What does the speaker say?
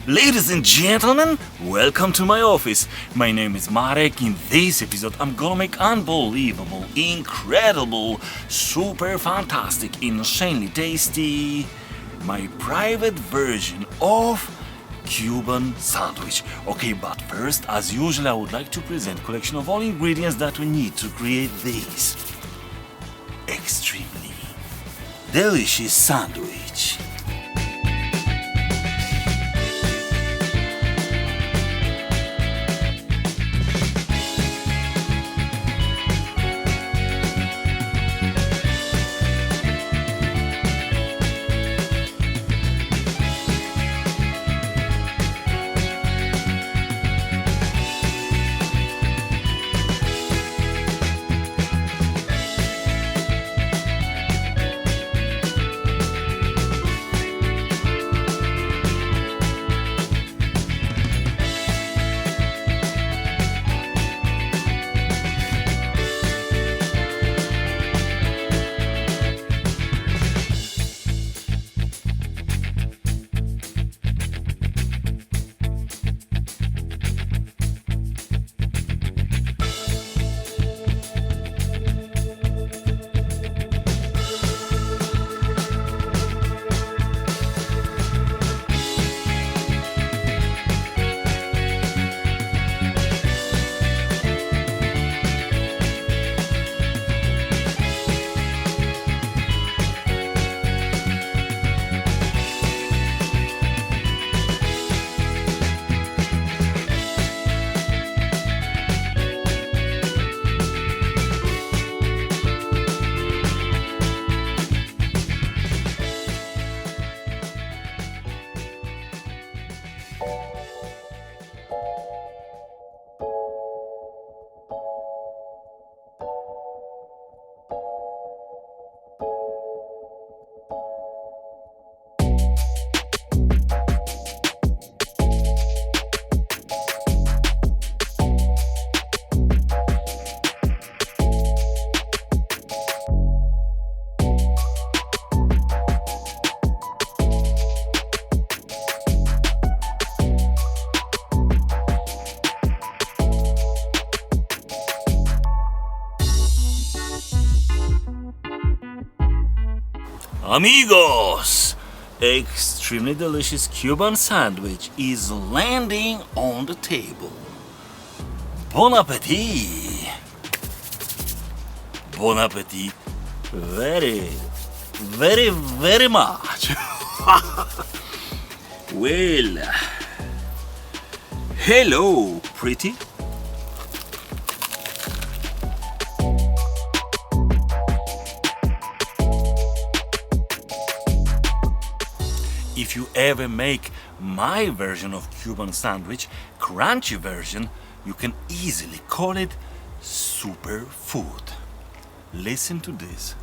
Ladies and gentlemen, welcome to my office. My name is Marek. In this episode, I'm gonna make unbelievable, incredible, super fantastic, insanely tasty, my private version of Cuban sandwich. Okay, but first, as usual, I would like to present a collection of all ingredients that we need to create this extremely delicious sandwich. Amigos! Extremely delicious Cuban sandwich is landing on the table. Bon appetit! Bon appetit very, very, very much. Well, hello, pretty. If you ever make my version of Cuban sandwich, crunchy version, you can easily call it superfood. Listen to this.